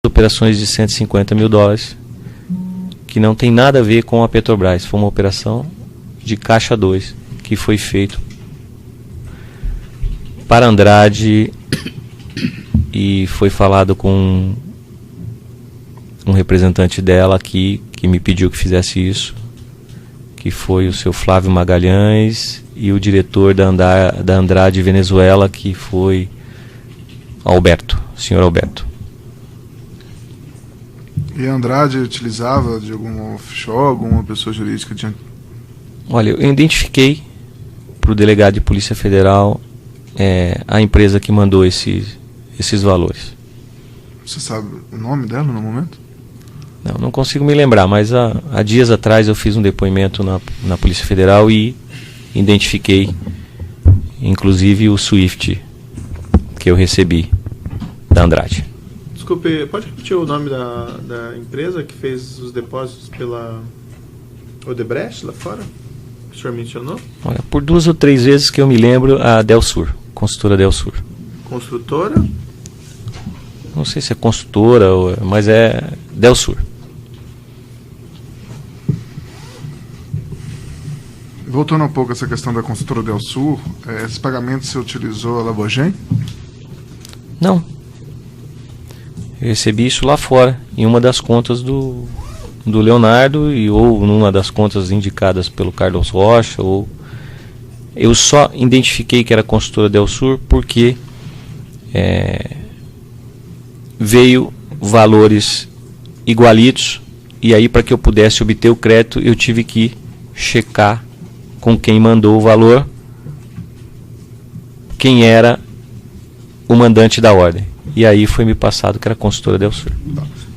operações de 150 mil dólares, que não tem nada a ver com a Petrobras. Foi uma operação de Caixa 2, que foi feito para Andrade, e foi falado com um representante dela aqui, que me pediu que fizesse isso, que foi o seu Flávio Magalhães, e o diretor da Andrade Venezuela, que foi Alberto, senhor Alberto. E a Andrade utilizava de algum offshore, alguma pessoa jurídica? Olha, eu identifiquei para o delegado de Polícia Federal a empresa que mandou esses valores. Você sabe o nome dela no momento? Não consigo me lembrar, mas há dias atrás eu fiz um depoimento na Polícia Federal e identifiquei, inclusive, o SWIFT que eu recebi da Andrade. Desculpe, pode repetir o nome da empresa que fez os depósitos pela Odebrecht lá fora? Que o senhor mencionou? Olha, por 2 ou 3 vezes que eu me lembro, a Delsur, construtora Delsur. Construtora? Não sei se é construtora, mas é Delsur. Voltando um pouco a essa questão da construtora Delsur, esses pagamentos você utilizou a Labogem? Não. Eu recebi isso lá fora, em uma das contas do Leonardo, ou numa das contas indicadas pelo Carlos Rocha. Eu só identifiquei que era a construtora Delsur porque veio valores igualitos, e aí, para que eu pudesse obter o crédito, eu tive que checar com quem mandou o valor, quem era o mandante da ordem. E aí foi me passado que era a consultora Delsur.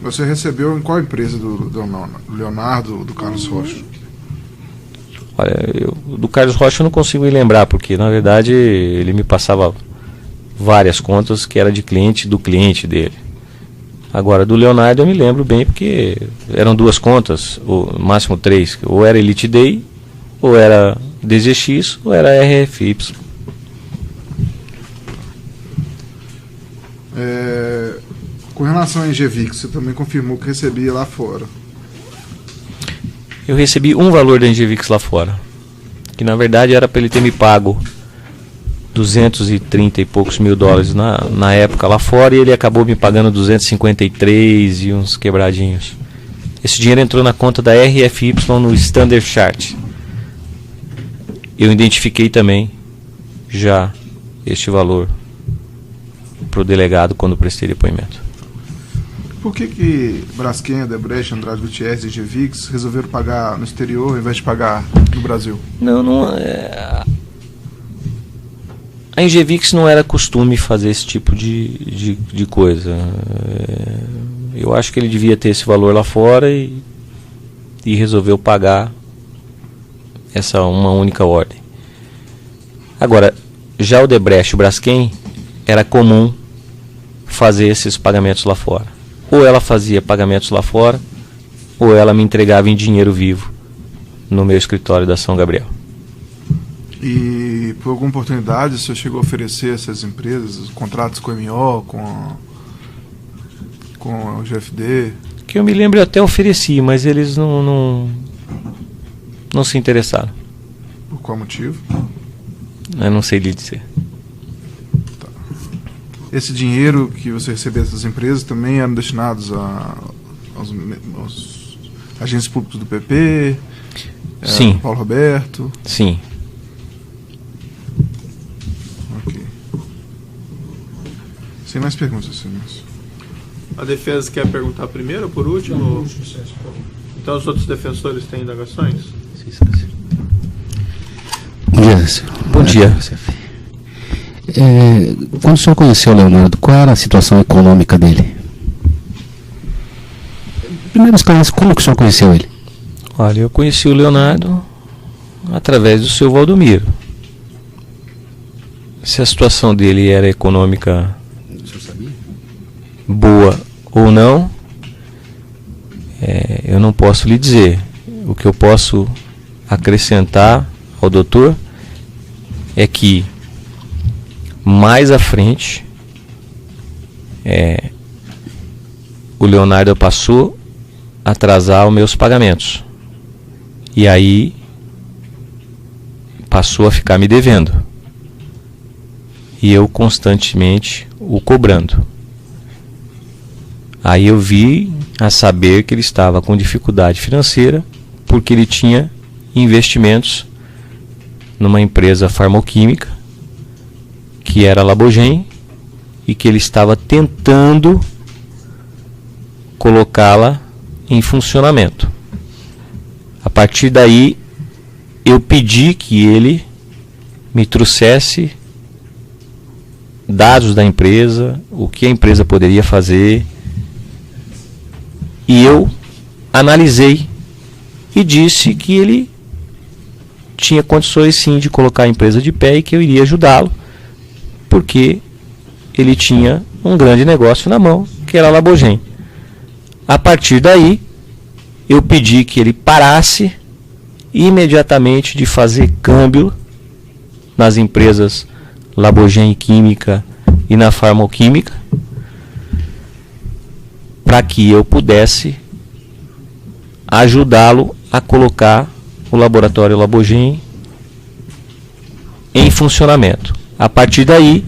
Você recebeu em qual empresa do Leonardo, do Carlos Rocha? Olha, do Carlos Rocha eu não consigo me lembrar, porque na verdade ele me passava várias contas que era de cliente do cliente dele. Agora, do Leonardo eu me lembro bem, porque eram 2 contas, ou máximo 3, ou era Elite Day, ou era DZX, ou era RFY. Com relação à Engevix, você também confirmou que recebia lá fora? Eu recebi um valor da Engevix lá fora, que na verdade era para ele ter me pago 230 e poucos mil dólares na época lá fora, e ele acabou me pagando 253 e uns quebradinhos. Esse dinheiro entrou na conta da RFY no Standard Chart. Eu identifiquei também já este valor para o delegado quando prestei depoimento. Por que Braskem, Odebrecht, Andrade Gutierrez e Engevix resolveram pagar no exterior ao invés de pagar no Brasil? A Engevix não era costume fazer esse tipo de coisa. Eu acho que ele devia ter esse valor lá fora e resolveu pagar uma única ordem. Agora, já o Odebrecht e o Braskem era comum fazer esses pagamentos lá fora. Ou ela fazia pagamentos lá fora, ou ela me entregava em dinheiro vivo no meu escritório da São Gabriel. E por alguma oportunidade o senhor chegou a oferecer a essas empresas contratos com a MO, com o GFD? Que eu me lembro, eu até ofereci, mas eles não se interessaram. Por qual motivo? Eu não sei lhe dizer. Tá. Esse dinheiro que você recebia dessas empresas também eram destinados aos agentes públicos do PP? Sim. Paulo Roberto? Sim. Ok. Sem mais perguntas, senhor. A defesa quer perguntar primeiro ou por último? Então os outros defensores têm indagações? Bom dia, senhor. Bom dia. Quando o senhor conheceu o Leonardo, qual era a situação econômica dele? Primeiro esclarece como que o senhor conheceu ele. Olha, eu conheci o Leonardo através do seu Valdomiro. Se a situação dele era econômica boa ou não, eu não posso lhe dizer. O que eu posso acrescentar ao doutor é que mais à frente o Leonardo passou a atrasar os meus pagamentos. E aí passou a ficar me devendo. E eu constantemente o cobrando. Aí eu vi a saber que ele estava com dificuldade financeira porque ele tinha investimentos numa empresa farmoquímica que era a Labogen e que ele estava tentando colocá-la em funcionamento. A partir daí eu pedi que ele me trouxesse dados da empresa, o que a empresa poderia fazer, e eu analisei e disse que ele tinha condições sim de colocar a empresa de pé e que eu iria ajudá-lo, porque ele tinha um grande negócio na mão, que era a Labogen. A partir daí, eu pedi que ele parasse imediatamente de fazer câmbio nas empresas Labogen Química e na Farmoquímica, para que eu pudesse ajudá-lo a colocar o laboratório Labogen em funcionamento. A partir daí,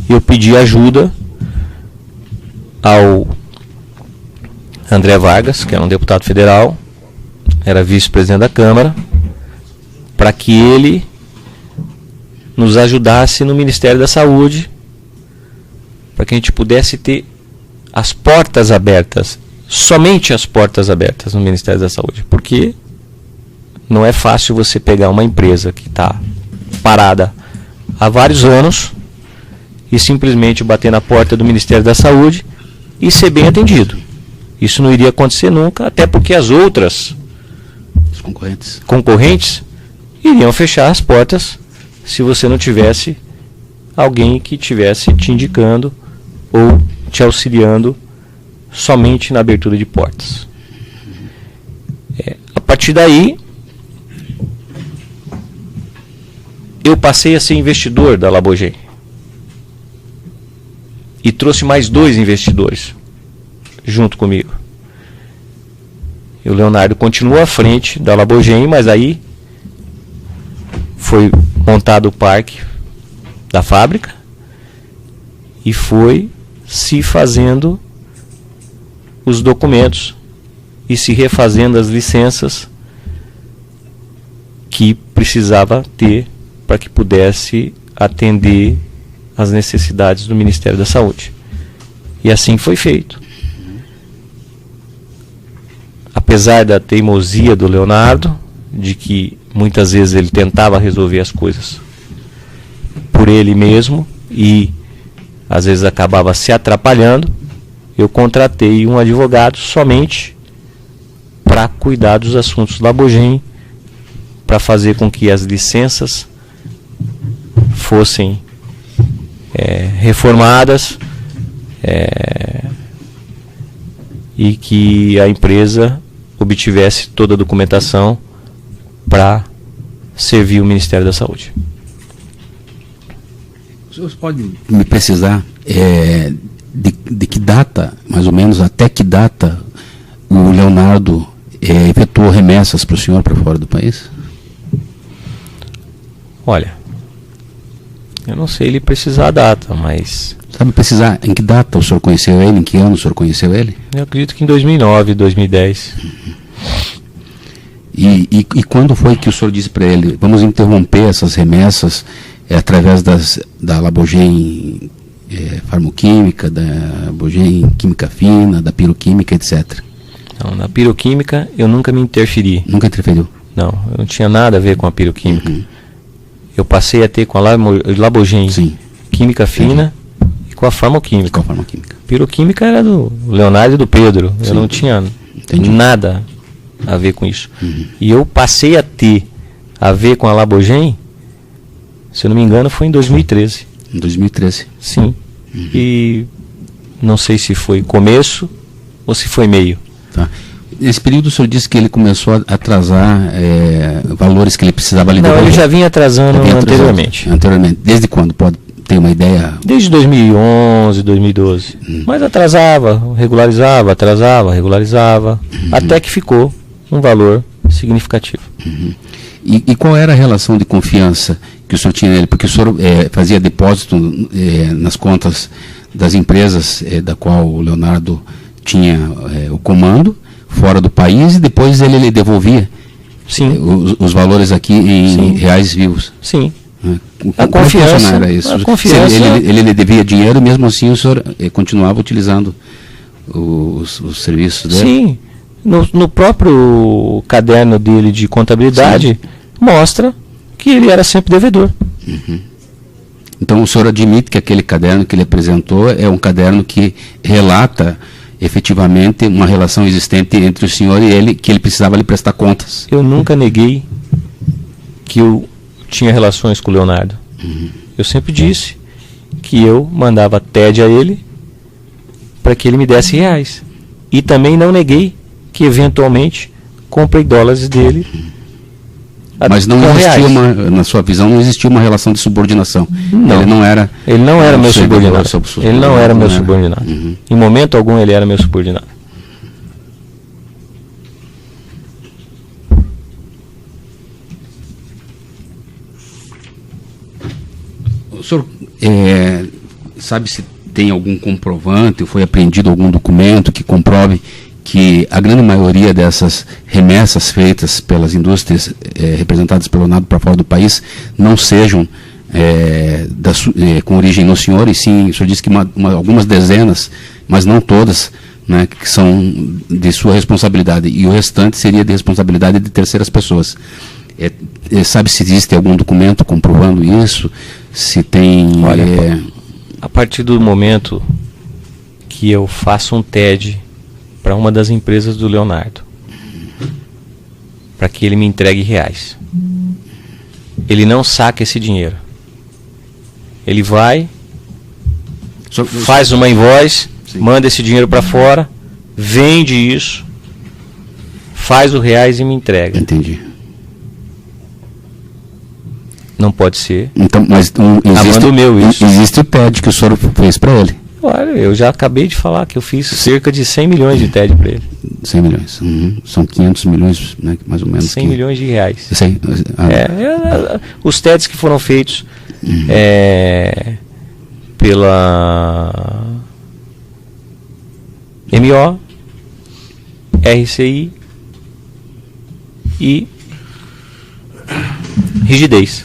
eu pedi ajuda ao André Vargas, que era um deputado federal, era vice-presidente da Câmara, para que ele nos ajudasse no Ministério da Saúde, para que a gente pudesse ter as portas abertas, somente as portas abertas no Ministério da Saúde, porque não é fácil você pegar uma empresa que está parada há vários anos e simplesmente bater na porta do Ministério da Saúde e ser bem atendido. Isso não iria acontecer nunca, até porque as outras concorrentes iriam fechar as portas se você não tivesse alguém que estivesse te indicando ou te auxiliando somente na abertura de portas. A partir daí, eu passei a ser investidor da Labogen e trouxe mais 2 investidores junto comigo. E o Leonardo continua à frente da Labogen, mas aí foi montado o parque da fábrica e foi se fazendo os documentos e se refazendo as licenças que precisava ter para que pudesse atender às necessidades do Ministério da Saúde. E assim foi feito. Apesar da teimosia do Leonardo, de que muitas vezes ele tentava resolver as coisas por ele mesmo e às vezes acabava se atrapalhando, eu contratei um advogado somente para cuidar dos assuntos da Labogen, para fazer com que as licenças fossem reformadas e que a empresa obtivesse toda a documentação para servir o Ministério da Saúde. O senhor pode me precisar de que data, mais ou menos, até que data o Leonardo efetuou remessas para o senhor para fora do país? Olha, eu não sei ele precisar a data, mas... Sabe precisar em que data o senhor conheceu ele, em que ano o senhor conheceu ele? Eu acredito que em 2009, 2010. E quando foi que o senhor disse para ele, vamos interromper essas remessas através da Labogen Farmoquímica, da Labogen Química Fina, da Piroquímica, etc.? Não, na piroquímica eu nunca me interferi. Nunca interferiu? Não, eu não tinha nada a ver com a piroquímica. Eu passei a ter com a Labogen Química Fina e com a Farmoquímica. Piroquímica era do Leonardo e do Pedro. Eu não tinha nada a ver com isso. E eu passei a ter a ver com a Labogen, se eu não me engano, foi em 2013. Em 2013? Sim. E não sei se foi começo ou se foi meio. Tá. Nesse período o senhor disse que ele começou a atrasar valores que ele precisava lidar. Não, ele já vinha atrasando anteriormente. Anteriormente. Desde quando? ter uma ideia? Desde 2011, 2012. Mas atrasava, regularizava, até que ficou um valor significativo. E qual era a relação de confiança que o senhor tinha nele? Porque o senhor fazia depósito nas contas das empresas da qual o Leonardo tinha o comando, fora do país, e depois ele devolvia os valores aqui em reais vivos. Sim. A confiança era isso? A confiança... Ele devia dinheiro, mesmo assim o senhor continuava utilizando os serviços dele? Sim. No próprio caderno dele de contabilidade, mostra que ele era sempre devedor. Então o senhor admite que aquele caderno que ele apresentou é um caderno que relata efetivamente uma relação existente entre o senhor e ele, que ele precisava lhe prestar contas? Eu nunca neguei que eu tinha relações com o Leonardo. Eu sempre disse que eu mandava TED a ele para que ele me desse reais. E também não neguei que eventualmente comprei dólares dele. Mas não existia na sua visão, não existia uma relação de subordinação. Não. Ele não era meu subordinado. Ele não era meu subordinado. Em momento algum ele era meu subordinado. O senhor sabe se tem algum comprovante, ou foi apreendido algum documento que comprove que a grande maioria dessas remessas feitas pelas indústrias representadas pelo Leonardo para fora do país não sejam com origem no senhor, e sim, o senhor disse que algumas dezenas, mas não todas, né, que são de sua responsabilidade, e o restante seria de responsabilidade de terceiras pessoas. Sabe se existe algum documento comprovando isso? Se tem... Olha, a partir do momento que eu faço um TED para uma das empresas do Leonardo, para que ele me entregue reais, ele não saca esse dinheiro. Ele vai, faz uma invoice, manda esse dinheiro para fora, vende isso, faz o reais e me entrega. Entendi. Não pode ser. Então, mas existe o TED que o senhor fez para ele? Olha, eu já acabei de falar que eu fiz cerca de 100 milhões de TED para ele. 100 milhões. São 500 milhões, né, mais ou menos. 100 milhões de reais. Os TEDs que foram feitos pela MO, RCI e Rigidez.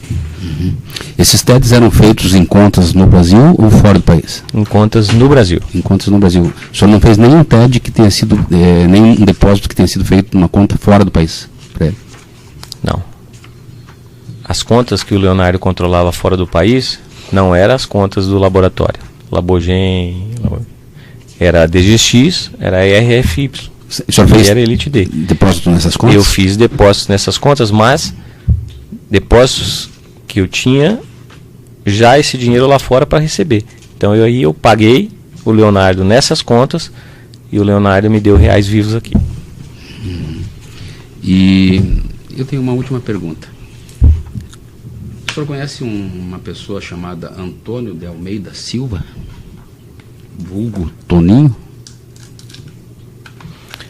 Esses TEDs eram feitos em contas no Brasil ou fora do país? Em contas no Brasil. Em contas no Brasil. O senhor não fez nenhum TED que tenha sido, nenhum depósito que tenha sido feito numa conta fora do país para ele? Não. As contas que o Leonardo controlava fora do país não eram as contas do laboratório. Labogen, era a DGX, era a RFY. O senhor fez era Elite D. Depósito nessas contas? Eu fiz depósitos nessas contas, mas depósitos que eu tinha já esse dinheiro lá fora para receber. Então eu paguei o Leonardo nessas contas e o Leonardo me deu reais vivos aqui. E eu tenho uma última pergunta. O senhor conhece uma pessoa chamada Antônio de Almeida Silva? Vulgo Toninho?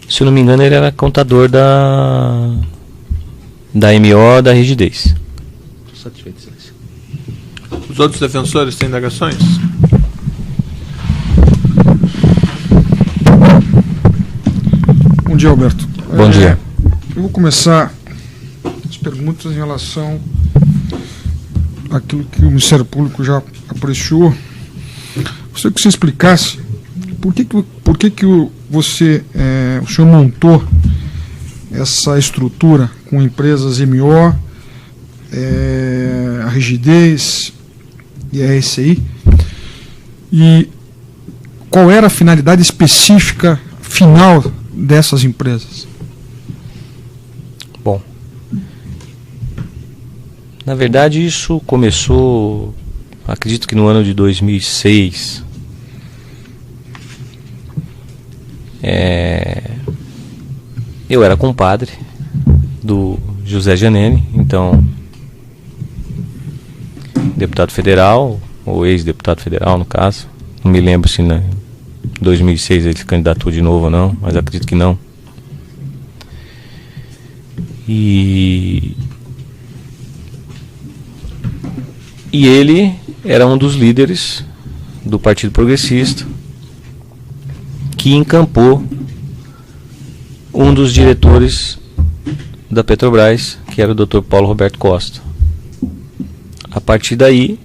Se eu não me engano, ele era contador da MO da Rigidez. Estou satisfeito, Excelência. Os outros defensores têm indagações? Bom dia, Alberto. Bom dia. Eu vou começar as perguntas em relação àquilo que o Ministério Público já apreciou. Gostaria que você explicasse por que o senhor montou essa estrutura com empresas MO, a Rigidez e a RCI, e qual era a finalidade específica final dessas empresas? Bom, na verdade isso começou, acredito que no ano de 2006. Eu era compadre do José Giannini, então deputado federal, ou ex-deputado federal no caso. Não me lembro se em 2006 ele se candidatou de novo ou não, mas acredito que não. E ele era um dos líderes do Partido Progressista que encampou um dos diretores da Petrobras, que era o Dr. Paulo Roberto Costa. A partir daí,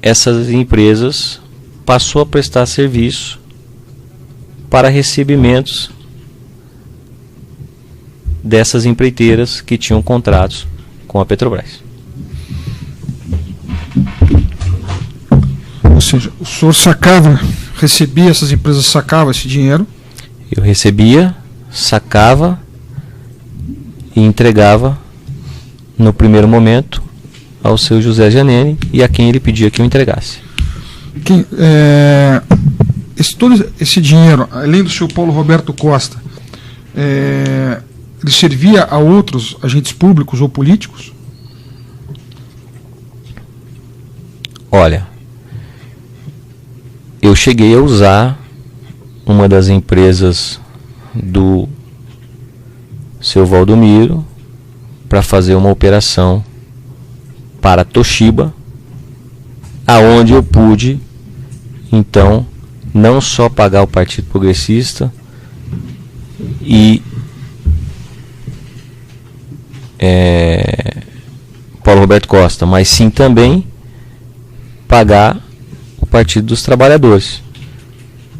essas empresas passou a prestar serviço para recebimentos dessas empreiteiras que tinham contratos com a Petrobras. Ou seja, o senhor recebia, essas empresas sacavam esse dinheiro? Eu recebia, sacava e entregava no primeiro momento ao seu José Giannini e a quem ele pedia que eu entregasse. Todo esse dinheiro, além do seu Paulo Roberto Costa, ele servia a outros agentes públicos ou políticos? Olha, eu cheguei a usar uma das empresas do seu Valdomiro para fazer uma operação para a Toshiba, aonde eu pude então não só pagar o Partido Progressista e Paulo Roberto Costa, mas sim também pagar o Partido dos Trabalhadores,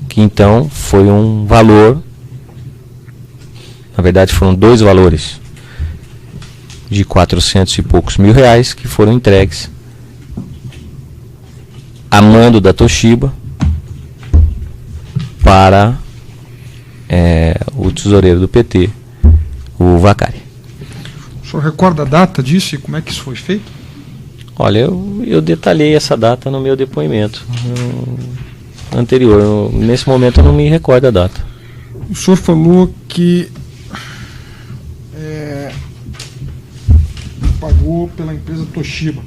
que então foi um valor, na verdade foram dois valores de 400 e poucos mil reais que foram entregues a mando da Toshiba para o tesoureiro do PT, o Vacari. O senhor recorda a data disso e como é que isso foi feito? Olha, eu detalhei essa data no meu depoimento anterior. Nesse momento eu não me recordo a data. O senhor falou que pagou pela empresa Toshiba.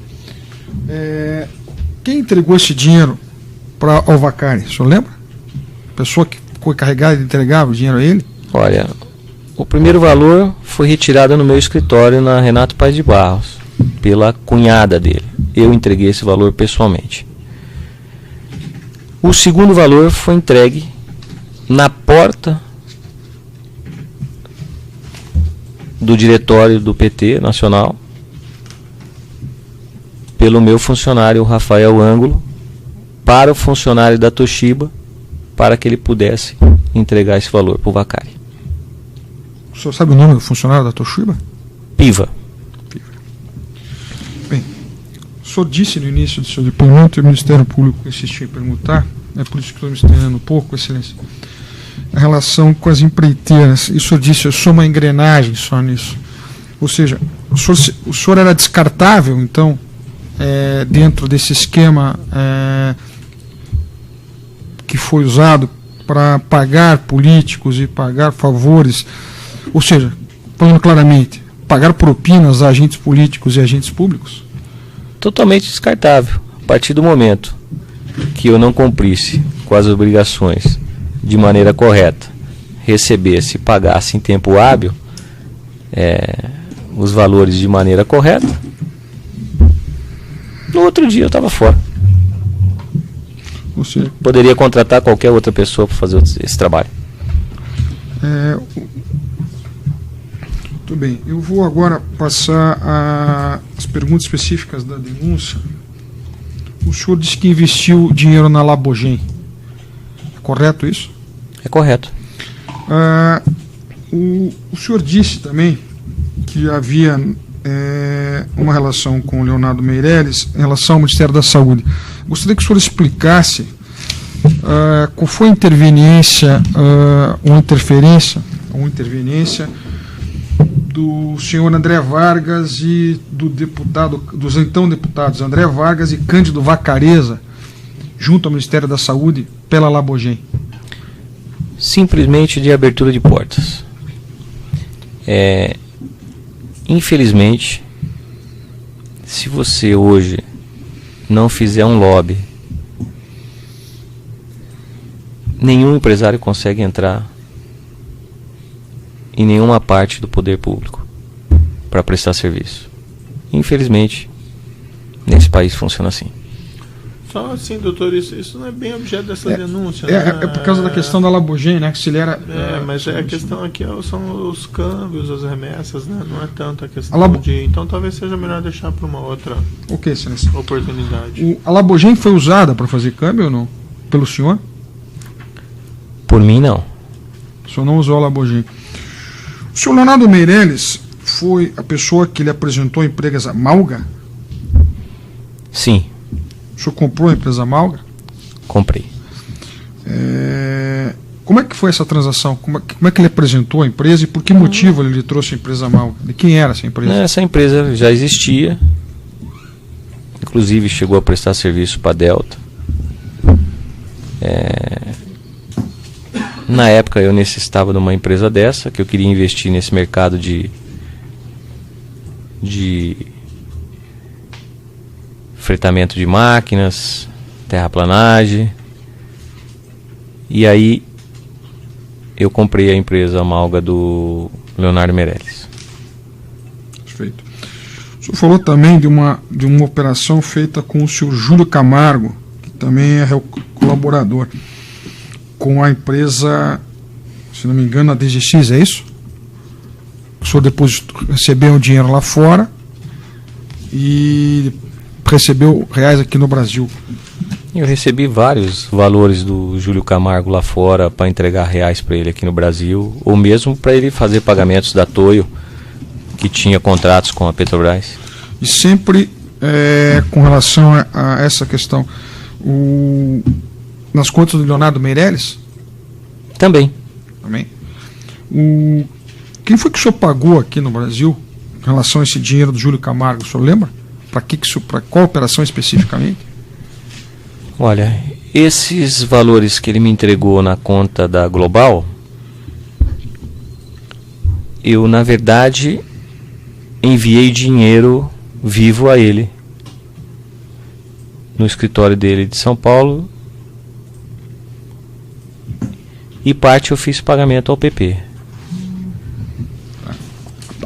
Quem entregou esse dinheiro ao Vacari? O senhor lembra? A pessoa que foi carregada de entregar o dinheiro a ele? Olha, o primeiro valor foi retirado no meu escritório na Renato Paz de Barros, pela cunhada dele. Eu entreguei esse valor pessoalmente. O segundo valor foi entregue na porta do diretório do PT Nacional pelo meu funcionário Rafael Ângulo para o funcionário da Toshiba, para que ele pudesse entregar esse valor para o Vacari. O senhor sabe o nome do funcionário da Toshiba? Piva. Bem, o senhor disse no início do seu depoimento, e o Ministério Público insistiu em perguntar, é por isso que estou me estendendo um pouco, Excelência, a relação com as empreiteiras. E o senhor disse, eu sou uma engrenagem só nisso. Ou seja, o senhor era descartável, então, dentro desse esquema que foi usado para pagar políticos e pagar favores, ou seja, falando claramente, pagar propinas a agentes políticos e agentes públicos? Totalmente descartável. A partir do momento que eu não cumprisse com as obrigações de maneira correta, recebesse e pagasse em tempo hábil os valores de maneira correta, no outro dia eu estava fora. Você poderia contratar qualquer outra pessoa para fazer esse trabalho. Muito bem, eu vou agora passar as perguntas específicas da denúncia. O senhor disse que investiu dinheiro na Labogen. É correto isso? É correto. O senhor disse também que havia uma relação com o Leonardo Meirelles em relação ao Ministério da Saúde. Gostaria que o senhor explicasse qual foi a interveniência ou interferência do senhor André Vargas e dos então deputados André Vargas e Cândido Vacareza junto ao Ministério da Saúde pela Labogen. Simplesmente de abertura de portas. Infelizmente, se você hoje não fizer um lobby, nenhum empresário consegue entrar em nenhuma parte do poder público para prestar serviço. Infelizmente, nesse país funciona assim. Só assim, doutor, isso não é bem objeto dessa denúncia. É por causa da questão da Labogem, né? Que se ele era. Mas a questão aqui são os câmbios, as remessas, né? Não é tanto a questão Então talvez seja melhor deixar para uma outra oportunidade. A Labogem foi usada para fazer câmbio ou não? Pelo senhor? Por mim, não. O senhor não usou a Labogem. O senhor Leonardo Meirelles foi a pessoa que lhe apresentou a empresa Malga? Sim. O senhor comprou a empresa Malga? Comprei. Como é que foi essa transação? Como é que ele apresentou a empresa e por que motivo ele lhe trouxe a empresa Malga? De quem era essa empresa? Essa empresa já existia. Inclusive chegou a prestar serviço para a Delta. Na época eu necessitava de uma empresa dessa, que eu queria investir nesse mercado de fretamento de máquinas, terraplanagem. E aí eu comprei a empresa Malga do Leonardo Meirelles. Perfeito. O senhor falou também de uma operação feita com o senhor Júlio Camargo, que também é colaborador, com a empresa, se não me engano, a DGX, é isso? O senhor depois recebeu o dinheiro lá fora e recebeu reais aqui no Brasil. Eu recebi vários valores do Júlio Camargo lá fora para entregar reais para ele aqui no Brasil, ou mesmo para ele fazer pagamentos da Toyo, que tinha contratos com a Petrobras. E sempre com relação a essa questão, nas contas do Leonardo Meirelles? Também. Quem foi que o senhor pagou aqui no Brasil em relação a esse dinheiro do Júlio Camargo? O senhor lembra? Para qual operação especificamente? Olha, esses valores que ele me entregou na conta da Global, eu na verdade enviei dinheiro vivo a ele no escritório dele de São Paulo, e parte eu fiz pagamento ao PP.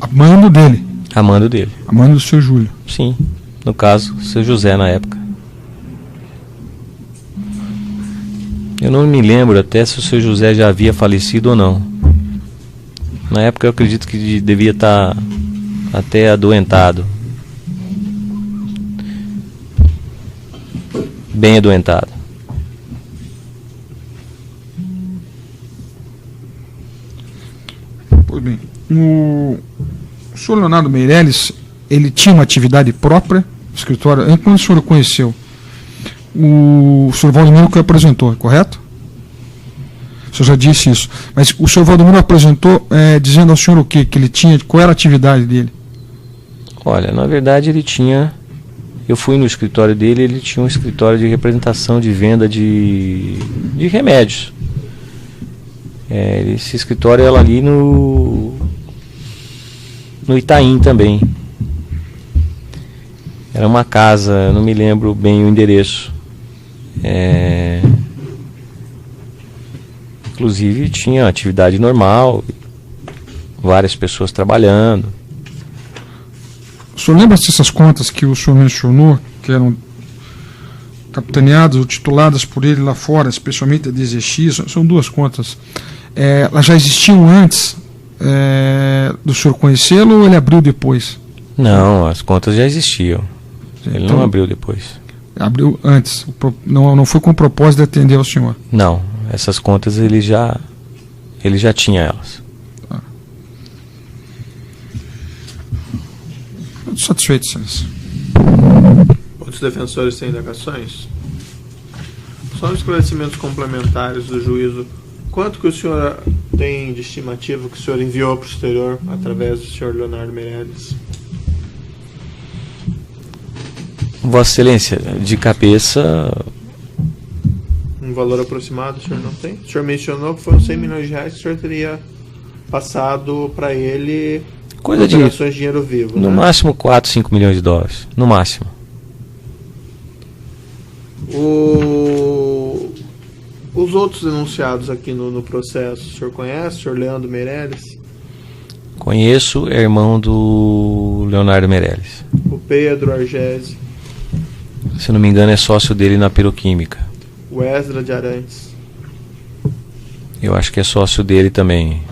A mando dele? A mando dele. A mando do seu Júlio? Sim, no caso, seu José na época. Eu não me lembro até se o seu José já havia falecido ou não. Na época eu acredito que devia estar até adoentado. Bem adoentado. Pois bem, o senhor Leonardo Meirelles, ele tinha uma atividade própria no escritório. Quando o senhor o conheceu, o senhor Valdomiro que o apresentou, correto? O senhor já disse isso. Mas o senhor Valdomiro apresentou dizendo ao senhor o quê? Que ele tinha, qual era a atividade dele? Olha, na verdade ele tinha... Eu fui no escritório dele, ele tinha um escritório de representação de venda de remédios. Esse escritório era ali no Itaim também. Era uma casa, não me lembro bem o endereço. Inclusive tinha atividade normal, várias pessoas trabalhando. O senhor lembra dessas contas que o senhor mencionou, que eram capitaneadas ou tituladas por ele lá fora, especialmente a DZX? São duas contas. Elas já existiam antes do senhor conhecê-lo ou ele abriu depois? Não, as contas já existiam. Ele não abriu depois. Abriu antes. Não foi com o propósito de atender ao senhor? Não, essas contas ele já tinha elas. Satisfeito, senhores. Outros defensores têm indagações? Só os esclarecimentos complementares do juízo. Quanto que o senhor tem de estimativa que o senhor enviou para o exterior através do senhor Leonardo Meirelles? Vossa Excelência, de cabeça... Um valor aproximado o senhor não tem? O senhor mencionou que foram 100 milhões de reais que o senhor teria passado para ele Coisa de, operações de dinheiro vivo, no né? máximo 4, 5 milhões de dólares. No máximo. Os outros denunciados aqui no processo, o senhor conhece? O senhor Leandro Meirelles? Conheço, é irmão do Leonardo Meirelles. O Pedro Argesi? Se não me engano, é sócio dele na Piroquímica. O Esdra de Arantes? Eu acho que é sócio dele também.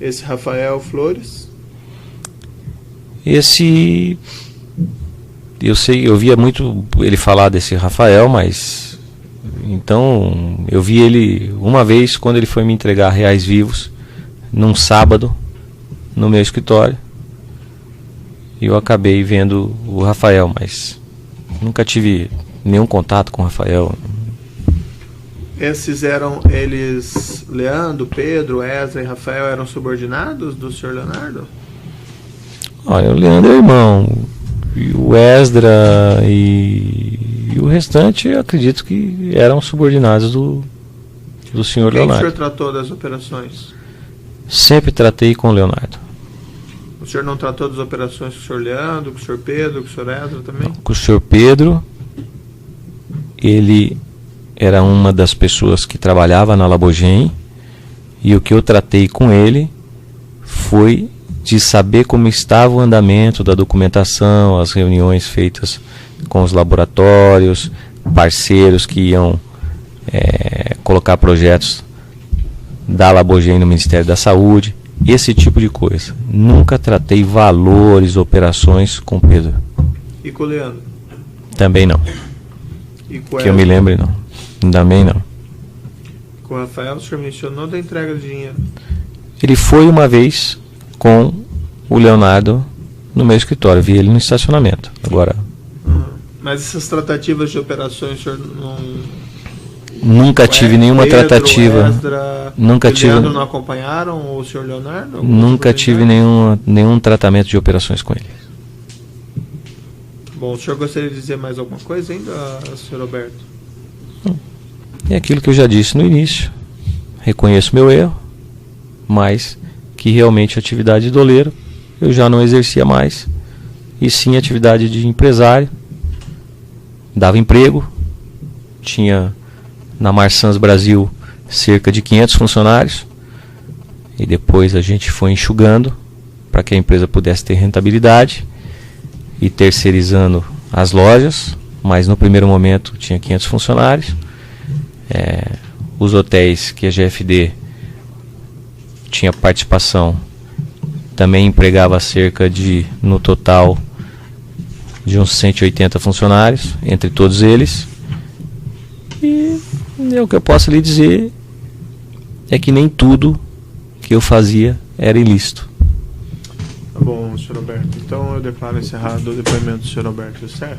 Esse Rafael Flores? Esse... eu via muito ele falar desse Rafael, mas... Então, eu vi ele uma vez quando ele foi me entregar reais vivos, num sábado, no meu escritório. E eu acabei vendo o Rafael, mas nunca tive nenhum contato com o Rafael. Esses eram eles, Leandro, Pedro, Esdra e Rafael, eram subordinados do senhor Leonardo? Olha, o Leandro é irmão, e o Esdra e o restante eu acredito que eram subordinados do senhor Quem Leonardo. o senhor tratou das operações? Sempre tratei com o Leonardo. O senhor não tratou das operações com o senhor Leandro, com o senhor Pedro, com o senhor Esdra também? Com o senhor Pedro, ele era uma das pessoas que trabalhava na Labogem, e o que eu tratei com ele foi de saber como estava o andamento da documentação, as reuniões feitas com os laboratórios, parceiros que iam colocar projetos da Labogem no Ministério da Saúde, esse tipo de coisa. Nunca tratei valores, operações com Pedro. E com o Leandro? Também não. E com Que eu me lembre, não. Também não. Com o Rafael, o senhor mencionou da entrega de dinheiro. Ele foi uma vez com o Leonardo no meu escritório, vi ele no estacionamento. Agora, Mas essas tratativas de operações, o senhor não... nunca tive nenhuma Pedro, tratativa. Esdra, Nunca e tive. Leandro não acompanharam o senhor Leonardo? Alguma Nunca tive oportunidade? nenhum tratamento de operações com ele. Bom, o senhor gostaria de dizer mais alguma coisa ainda, senhor Roberto? É aquilo que eu já disse no início. Reconheço meu erro, mas que realmente a atividade de doleiro eu já não exercia mais, e sim atividade de empresário. Dava emprego, tinha na Marsans Brasil cerca de 500 funcionários, e depois a gente foi enxugando para que a empresa pudesse ter rentabilidade e terceirizando as lojas, mas no primeiro momento tinha 500 funcionários. Os hotéis que a GFD tinha participação também empregava cerca de, no total, de uns 180 funcionários, entre todos eles. E o que eu posso lhe dizer é que nem tudo que eu fazia era ilícito. Tá bom, senhor Roberto. Então eu declaro encerrado o depoimento do senhor Roberto Youssef.